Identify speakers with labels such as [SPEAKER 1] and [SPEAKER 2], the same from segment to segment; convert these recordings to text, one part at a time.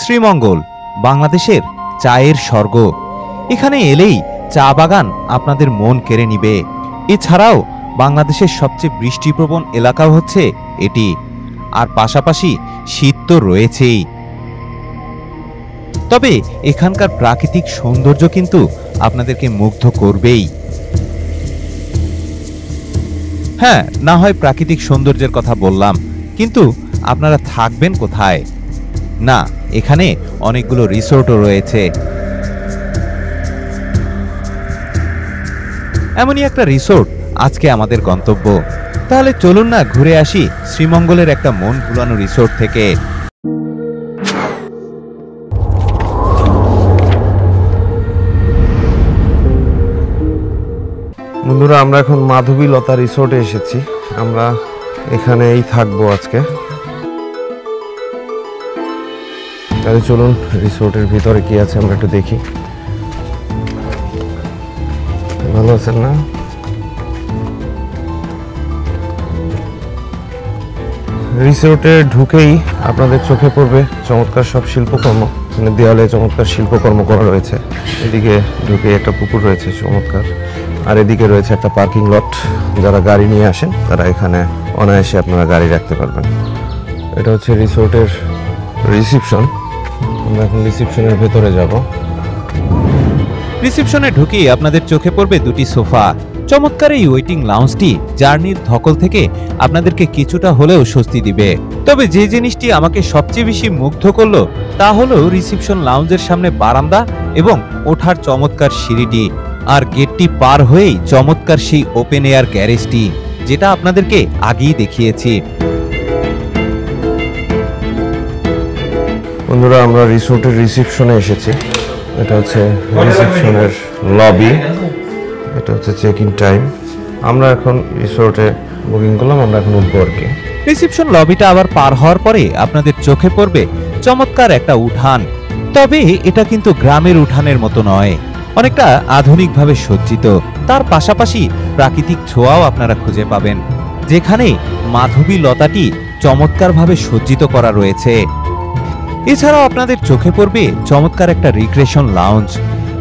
[SPEAKER 1] শ্রীমঙ্গল বাংলাদেশের চায়ের স্বর্গ। এখানে এলেই চা বাগান আপনাদের মন কেড়ে নিবে। এছাড়াও বাংলাদেশের সবচেয়ে বৃষ্টিপ্রবণ এলাকাও হচ্ছে এটি, আর পাশাপাশি শীত তো রয়েছেই। তবে এখানকার প্রাকৃতিক সৌন্দর্য কিন্তু আপনাদেরকে মুগ্ধ করবেই। হ্যাঁ, না হয় প্রাকৃতিক সৌন্দর্যের কথা বললাম, কিন্তু আপনারা থাকবেন কোথায়? না, এখানে অনেকগুলো রিসোর্টও রয়েছে। এমনই একটা রিসোর্ট আজকে আমাদের গন্তব্য। তাহলে চলুন না ঘুরে আসি শ্রীমঙ্গলের একটা মন ভুলানো রিসোর্ট থেকে।
[SPEAKER 2] বন্ধুরা, আমরা এখন মাধবীলতা রিসোর্টে এসেছি। আমরা এখানেই থাকবো আজকে। তাহলে চলুন রিসোর্টের ভিতরে কি আছে আমরা একটু দেখি। ভালো আছেন না? রিসোর্টে ঢুকেই আপনাদের চোখে পড়বে চমৎকার সব শিল্পকর্ম। মানে দেওয়ালে চমৎকার শিল্পকর্ম করা রয়েছে। এদিকে ঢুকে একটা পুকুর রয়েছে চমৎকার, আর এদিকে রয়েছে একটা পার্কিং লট। যারা গাড়ি নিয়ে আসেন তারা এখানে অনায়াসে আপনারা গাড়ি রাখতে পারবেন। এটা হচ্ছে রিসোর্টের রিসিপশন। আমরা এখন রিসিপশনের ভেতরে যাব।
[SPEAKER 1] রিসেপশনে ঢুকেই আপনাদের চোখে পড়বে দুটি সোফা। চমৎকার এই ওয়েটিং লাউঞ্জটি জার্নির ধকল থেকে আপনাদেরকে কিছুটা হলেও স্বস্তি দিবে। তবে যে জিনিসটি আমাকে সবচেয়ে বেশি মুগ্ধ করলো তা হলো রিসেপশন লাউঞ্জের সামনে বারান্দা এবং ওঠার চমৎকার সিঁড়িটি, আর গেটটি পার হয়েই চমৎকার সেই ওপেন এয়ার গ্যারেজটি, যেটা আপনাদেরকে আগেই দেখিয়েছি।
[SPEAKER 2] বন্ধুরা, আমরা রিসোর্টের রিসেপশনে এসেছি। এটা হচ্ছে রিসেপশনের লবি, এটা হচ্ছে চেক ইন টাইম। আমরা এখন রিসোর্টে বুকিং করলাম, আমরা এখন উঠবো আর কি।
[SPEAKER 1] রিসেপশন লবিটা আবার পার হওয়ার পরে আপনাদের চোখে পড়বে চমৎকার একটা উঠান। তবে এটা কিন্তু গ্রামের উঠানের মতো নয়, অনেকটা আধুনিকভাবে সজ্জিত। তার পাশাপাশি প্রাকৃতিক ছোঁয়াও আপনারা খুঁজে পাবেন, যেখানে মাধবী লতাটি চমৎকারভাবে সজ্জিত করা রয়েছে। এছাড়াও আপনাদের চোখে পড়বে চমৎকার একটা রিক্রিয়েশন লাউঞ্জ।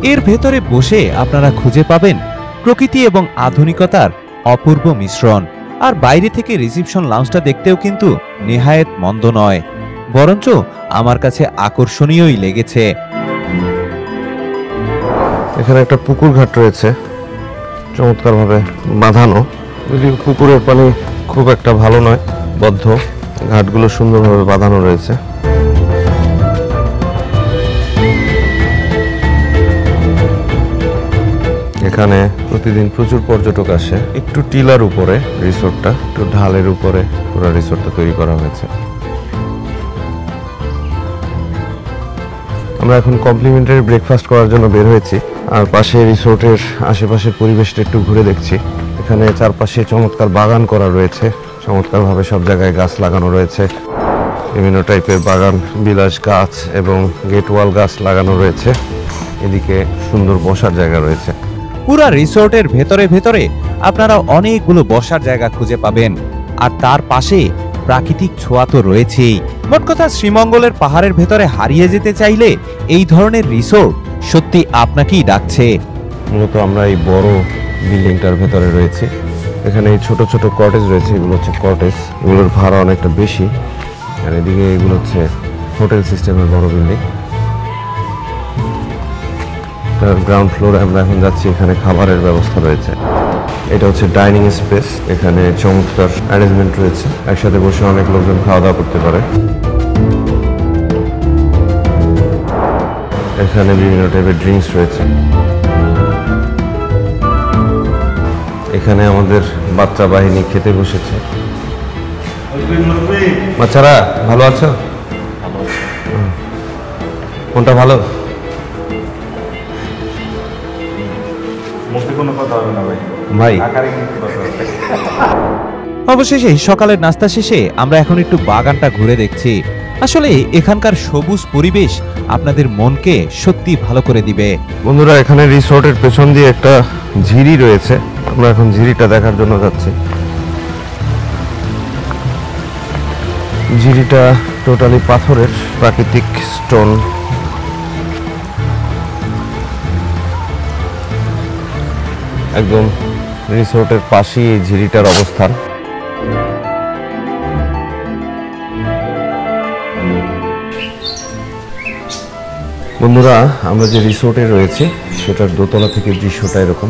[SPEAKER 1] এর ভেতরে বসে আপনারা খুঁজে পাবেন প্রকৃতি এবং আধুনিকতার অপূর্ব মিশ্রণ। আর বাইরে থেকে রিসেপশন লাউঞ্জটা দেখতেও কিন্তু নেহায়েত মন্দ নয়, বরঞ্চ আমার কাছে আকর্ষণীয়ই লেগেছে।
[SPEAKER 2] এখানে একটা পুকুর ঘাট রয়েছে, চমৎকারভাবে বাঁধানো। যদিও পুকুরের পানি খুব একটা ভালো নয়, বদ্ধ। ঘাটগুলো সুন্দরভাবে বাঁধানো রয়েছে। এখানে প্রতিদিন প্রচুর পর্যটক আসে। একটু টিলার উপরে রিসোর্টটা, একটু ঢালের উপরে পুরো রিসোর্টটা তৈরি করা হয়েছে। আমরা এখন কমপ্লিমেন্টারি ব্রেকফাস্ট করার জন্য বের হয়েছি, আর পাশে রিসোর্টের আশেপাশের পরিবেশটা একটু ঘুরে দেখছি। এখানে চারপাশে চমৎকার বাগান করা রয়েছে, চমৎকারভাবে সব জায়গায় গাছ লাগানো রয়েছে। বিভিন্ন টাইপের বাগান বিলাস গাছ এবং গেট ওয়াল গাছ লাগানো রয়েছে। এদিকে সুন্দর বসার জায়গা রয়েছে।
[SPEAKER 1] পুরা রিসোর্টের ভেতরে ভেতরে আপনারা অনেকগুলো বসার জায়গা খুঁজে পাবেন, আর তার পাশে প্রাকৃতিক ছোঁয়া তো রয়েছেই। মোট কথা, শ্রীমঙ্গলের পাহাড়ের ভেতরে হারিয়ে যেতে চাইলে এই ধরনের রিসোর্ট সত্যি আপনাকেই ডাকছে।
[SPEAKER 2] মূলত আমরা এই বড় বিল্ডিংটার ভেতরে রয়েছে। এখানে এই ছোট ছোট কটেজ রয়েছে, এগুলো হচ্ছে কটেজ। এগুলোর ভাড়া অনেকটা বেশি। আর এদিকে এগুলো হচ্ছে হোটেল সিস্টেমের বড় বিল্ডিং। গ্রাউন্ড ফ্লোরে আমরা এখন যাচ্ছি, এখানে খাবারের ব্যবস্থা রয়েছে। এটা হচ্ছে ডাইনিং স্পেস। এখানে চমৎকার অ্যারেঞ্জমেন্ট রয়েছে, একসাথে বসে অনেক লোকজন খাওয়া দাওয়া করতে পারে। এখানে বিভিন্ন টাইপের ড্রিঙ্কস রয়েছে। এখানে আমাদের বাচ্চা বাহিনী খেতে বসেছে। বাচ্চারা ভালো আছো? কোনটা ভালো? ভাই,
[SPEAKER 1] অবশেষে সকালের নাস্তা শেষে আমরা এখন একটু বাগানটা ঘুরে দেখছি। আসলে এখানকার সবুজ পরিবেশ আপনাদের মনকে সত্যি ভালো করে দিবে।
[SPEAKER 2] বন্ধুরা, এখানে রিসোর্টের পেছন দিয়ে একটা ঝিরি রয়েছে। আমরা এখন ঝিরিটা দেখার জন্য যাচ্ছি। জিরিটা টোটালি পাথরের, প্রাকৃতিক স্টোন। একদম রিসোর্টের পাশেই এই ঝিরিটার অবস্থান। বন্ধুরা, আমরা যে রিসোর্টে রয়েছে সেটার দোতলা থেকে দৃশ্যটা এরকম।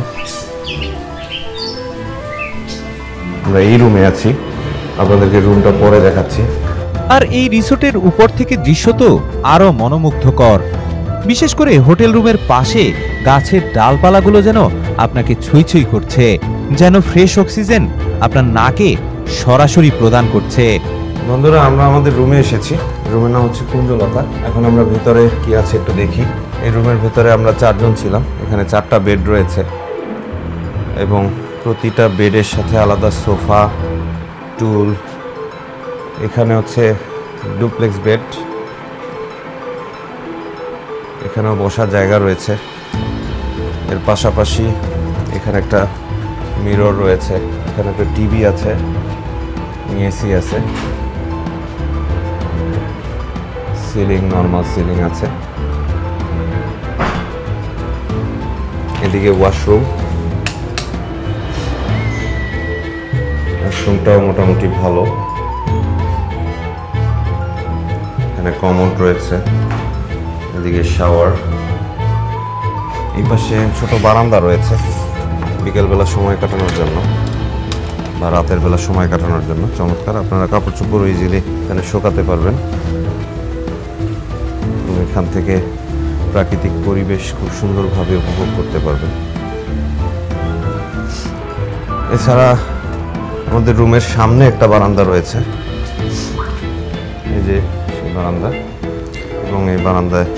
[SPEAKER 2] আমরা এই রুমে আছি, আপনাদেরকে রুমটা পরে দেখাচ্ছি।
[SPEAKER 1] আর এই রিসোর্টের উপর থেকে দৃশ্য তো আরো মনোমুগ্ধকর। বিশেষ করে হোটেল রুমের পাশে গাছের ডালপালাগুলো যেন আপনাকে ছুঁই ছুঁই করছে, যেন ফ্রেশ অক্সিজেন আপনার নাকে সরাসরি প্রদান করছে।
[SPEAKER 2] বন্ধুরা, আমরা আমাদের রুমে এসেছি। রুমের নাম হচ্ছে কুঞ্জলতা। এখন আমরা ভেতরে কি আছে একটু দেখি। এই রুমের ভেতরে আমরা 4 জন ছিলাম। এখানে 4টা বেড রয়েছে এবং প্রতিটা বেডের সাথে আলাদা সোফা, টুল। এখানে হচ্ছে ডুপ্লেক্স বেড, এখানেও বসার জায়গা রয়েছে। এর পাশাপাশি এখানে একটা মিরর রয়েছে, এখানে একটা টিভি আছে, এসি আছে, সিলিং নর্মাল সিলিং আছে। এদিকে ওয়াশরুম, ওয়াশরুমটাও মোটামুটি ভালো। এখানে কমোড রয়েছে, এদিকে শাওয়ার। এই পাশে ছোট বারান্দা রয়েছে বিকেলবেলা সময় কাটানোর জন্য বা রাতের বেলা সময় কাটানোর জন্য। চমৎকার, আপনারা কাপড় চোপড় ইজিলি এখানে শোকাতে পারবেন। এখান থেকে প্রাকৃতিক পরিবেশ খুব সুন্দরভাবে উপভোগ করতে পারবেন। এছাড়া আমাদের রুমের সামনে একটা বারান্দা রয়েছে, এই যে সেই বারান্দা, এবং এই বারান্দায়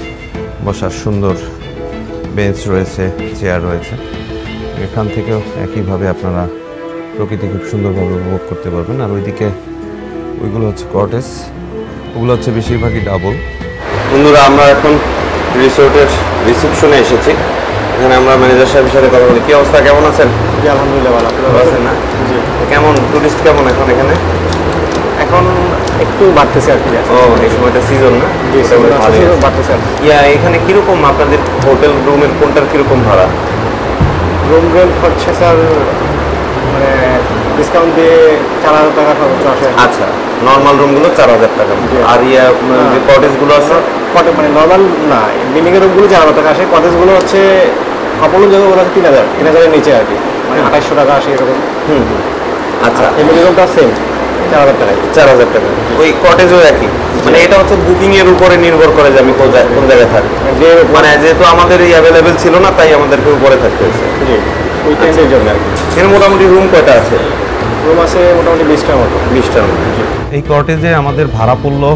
[SPEAKER 2] বসার সুন্দর বেঞ্চ রয়েছে, চেয়ার রয়েছে। এখান থেকেও একইভাবে আপনারা প্রকৃতি খুব সুন্দরভাবে উপভোগ করতে পারবেন। আর ওইদিকে ওইগুলো হচ্ছে কটেজ, ওগুলো হচ্ছে বেশিরভাগই ডাবল। বন্ধুরা, আমরা এখন রিসোর্টের রিসেপশনে এসেছি। এখানে আমরা ম্যানেজার সাহেবের সাথে কথা বলি। কি অবস্থা, কেমন আছেন?
[SPEAKER 3] জি, আলহামদুলিল্লাহ ভালো।
[SPEAKER 2] ভালো আছেন না?
[SPEAKER 3] জি।
[SPEAKER 2] কেমন টুরিস্ট কেমন এখন এখানে?
[SPEAKER 3] এখন একটু বাড়তেছে আর কি।
[SPEAKER 2] ও, এই সময়টা সিজন না?
[SPEAKER 3] জি,
[SPEAKER 2] ভালোই আছে।
[SPEAKER 3] বাড়তেছে আর কি।
[SPEAKER 2] এখানে কিরকম আপনাদের হোটেল রুমের কোনটার কিরকম ভাড়া?
[SPEAKER 3] রুম রেন্ট হচ্ছে স্যার মানে ডিসকাউন্ট দিয়ে 4000 টাকা খরচ আসে।
[SPEAKER 2] আচ্ছা, নর্মাল রুমগুলো 4000 টাকা। আর যে কটেজগুলো আছে
[SPEAKER 3] কটেজ মানে নর্মাল না, বিল্ডিং এর রুমগুলো 4000 টাকা আসে। কটেজগুলো হচ্ছে কাপড় জায়গাগুলো আছে 3000 নিচে আর কি, মানে 2800 টাকা আসে এরকম।
[SPEAKER 2] আচ্ছা,
[SPEAKER 3] ফ্যামিলি রুমটা সেম 4000 টাকায়।
[SPEAKER 2] 4000 টাকা। ওই কটেজও একই, মানে এটা হচ্ছে বুকিং এর উপরে নির্ভর করে যে আমি কোন জায়গায় থাকি।
[SPEAKER 3] যে
[SPEAKER 2] মানে যেহেতু আমাদের এই অ্যাভেলেবেল ছিল না, তাই আমাদেরকে উপরে থাকতে হয়েছে।
[SPEAKER 3] জি, ওই টেন্টের জন্য আর কি।
[SPEAKER 2] এর মোটামুটি রুম কয়টা আছে?
[SPEAKER 3] রুম আছে মোটামুটি 20টার মতো।
[SPEAKER 2] 20টার মতো। এই কটেজে আমাদের ভাড়া পড়লো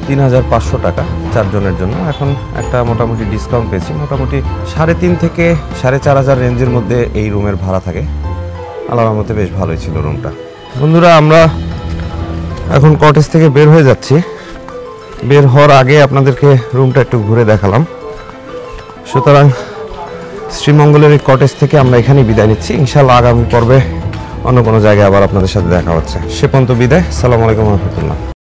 [SPEAKER 2] 3500 টাকা 4 জনের জন্য। এখন একটা মোটামুটি ডিসকাউন্ট পেয়েছি, মোটামুটি 3.5 থেকে 4500 রেঞ্জের মধ্যে এই রুমের ভাড়া থাকে। আল্লাহর মতে বেশ ভালোই ছিল রুমটা। বন্ধুরা, আমরা এখন কটেজ থেকে বের হয়ে যাচ্ছি। বের হওয়ার আগে আপনাদেরকে রুমটা একটু ঘুরে দেখালাম। সুতরাং শ্রীমঙ্গলের এই কটেজ থেকে আমরা এখানেই বিদায় নিচ্ছি। ইনশাআল্লাহ আগামী পর্বে অন্য কোনো জায়গায় আবার আপনাদের সাথে দেখা হচ্ছে। সে পর্যন্ত বিদায়। আসসালামু আলাইকুম ওয়া রাহমাতুল্লাহ।